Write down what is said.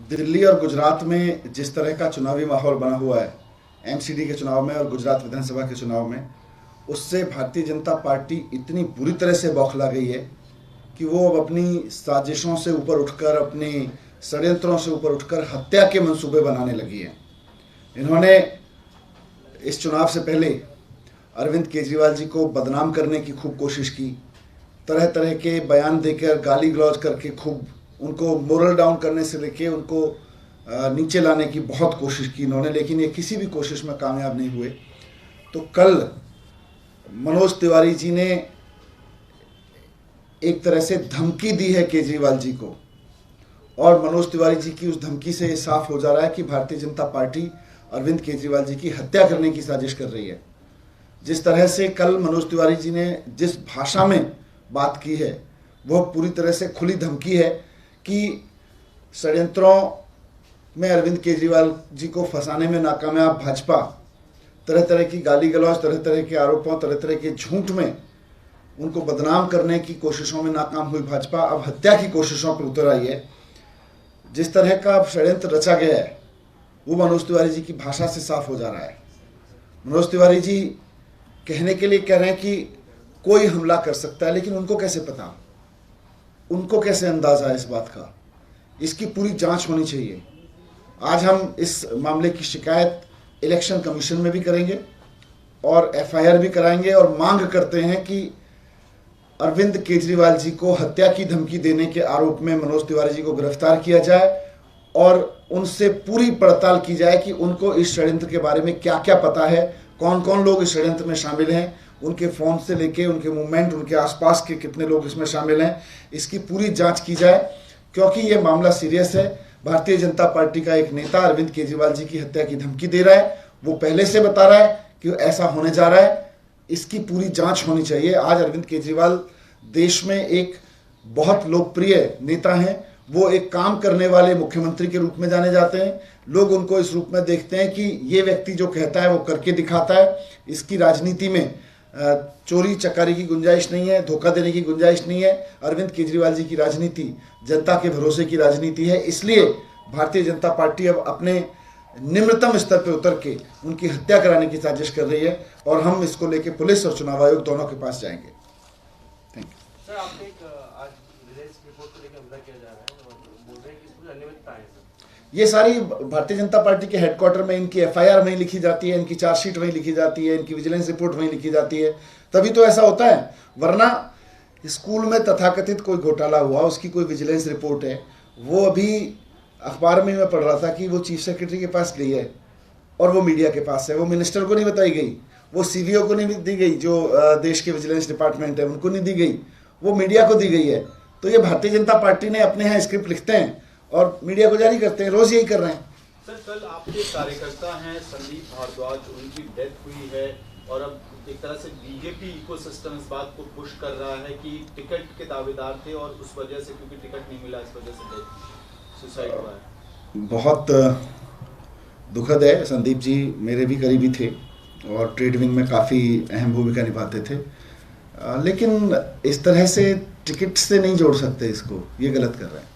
दिल्ली और गुजरात में जिस तरह का चुनावी माहौल बना हुआ है एमसीडी के चुनाव में और गुजरात विधानसभा के चुनाव में, उससे भारतीय जनता पार्टी इतनी बुरी तरह से बौखला गई है कि वो अब अपनी साजिशों से ऊपर उठकर, अपनी षड्यंत्रों से ऊपर उठकर हत्या के मंसूबे बनाने लगी है। इन्होंने इस चुनाव से पहले अरविंद केजरीवाल जी को बदनाम करने की खूब कोशिश की, तरह तरह के बयान देकर, गाली गलौज करके खूब उनको मोरल डाउन करने से लेके उनको नीचे लाने की बहुत कोशिश की इन्होंने, लेकिन ये किसी भी कोशिश में कामयाब नहीं हुए। तो कल मनोज तिवारी जी ने एक तरह से धमकी दी है केजरीवाल जी को, और मनोज तिवारी जी की उस धमकी से ये साफ हो जा रहा है कि भारतीय जनता पार्टी अरविंद केजरीवाल जी की हत्या करने की साजिश कर रही है। जिस तरह से कल मनोज तिवारी जी ने जिस भाषा में बात की है, वह पूरी तरह से खुली धमकी है कि षड्यंत्रों में अरविंद केजरीवाल जी को फंसाने में नाकामयाब भाजपा तरह तरह की गाली गलौज, तरह तरह के आरोपों, तरह तरह के झूठ में उनको बदनाम करने की कोशिशों में नाकाम हुई भाजपा अब हत्या की कोशिशों पर उतर आई है। जिस तरह का अब षड्यंत्र रचा गया है वो मनोज तिवारी जी की भाषा से साफ हो जा रहा है। मनोज तिवारी जी कहने के लिए कह रहे हैं कि कोई हमला कर सकता है, लेकिन उनको कैसे पता, उनको कैसे अंदाजा है इस बात का? इसकी पूरी जांच होनी चाहिए। आज हम इस मामले की शिकायत इलेक्शन कमीशन में भी करेंगे और एफआईआर भी कराएंगे और मांग करते हैं कि अरविंद केजरीवाल जी को हत्या की धमकी देने के आरोप में मनोज तिवारी जी को गिरफ्तार किया जाए और उनसे पूरी पड़ताल की जाए कि उनको इस षड्यंत्र के बारे में क्या क्या पता है, कौन कौन लोग इस षड्यंत्र में शामिल हैं, उनके फ़ोन से लेके उनके मूवमेंट, उनके आसपास के कितने लोग इसमें शामिल हैं, इसकी पूरी जांच की जाए। क्योंकि ये मामला सीरियस है। भारतीय जनता पार्टी का एक नेता अरविंद केजरीवाल जी की हत्या की धमकी दे रहा है, वो पहले से बता रहा है कि ऐसा होने जा रहा है। इसकी पूरी जांच होनी चाहिए। आज अरविंद केजरीवाल देश में एक बहुत लोकप्रिय नेता हैं, वो एक काम करने वाले मुख्यमंत्री के रूप में जाने जाते हैं। लोग उनको इस रूप में देखते हैं कि ये व्यक्ति जो कहता है वो करके दिखाता है। इसकी राजनीति में चोरी चकारी की गुंजाइश नहीं है, धोखा देने की गुंजाइश नहीं है। अरविंद केजरीवाल जी की राजनीति जनता के भरोसे की राजनीति है। इसलिए भारतीय जनता पार्टी अब अपने निम्नतम स्तर पर उतर के उनकी हत्या कराने की साजिश कर रही है और हम इसको लेके पुलिस और चुनाव आयोग दोनों के पास जाएंगे। Thank you sir. आपने आज विजिलेंस रिपोर्ट को लेकर हमला किया जा रहा है और बोल रहे हैं कि इसमें अनियमितता है। ये सारी भारतीय जनता पार्टी के हेडक्वार्टर में इनकी एफआईआर वहीं लिखी जाती है, इनकी चार्जशीट वहीं लिखी जाती है, इनकी विजिलेंस रिपोर्ट वहीं लिखी जाती है, तभी तो ऐसा होता है। वरना स्कूल में तथाकथित कोई घोटाला हुआ, उसकी कोई विजिलेंस रिपोर्ट है, वो अभी अखबार में मैं पढ़ रहा था कि वो चीफ सेक्रेटरी के पास गई है और वो मीडिया के पास है। वो मिनिस्टर को नहीं बताई गई, वो सीवीओ को नहीं दी गई, जो देश के विजिलेंस डिपार्टमेंट है उनको नहीं दी गई, वो मीडिया को दी गई है। तो ये भारतीय जनता पार्टी ने अपने यहाँ स्क्रिप्ट लिखते हैं और मीडिया को जारी करते हैं, रोज यही कर रहे हैं। सर, कल आपके कार्यकर्ता हैं संदीप भारद्वाज, उनकी डेथ हुई है और अब एक तरह से बीजेपी इकोसिस्टम इस बात को पुश कर रहा है कि टिकट के दावेदार थे और उस वजह से, क्योंकि टिकट नहीं मिला, इस वजह से सुसाइड हुआ है। बहुत दुखद है। संदीप जी मेरे भी करीबी थे और ट्रेड विंग में काफ़ी अहम भूमिका निभाते थे, लेकिन इस तरह से टिकट से नहीं जोड़ सकते इसको, ये गलत कर रहे हैं।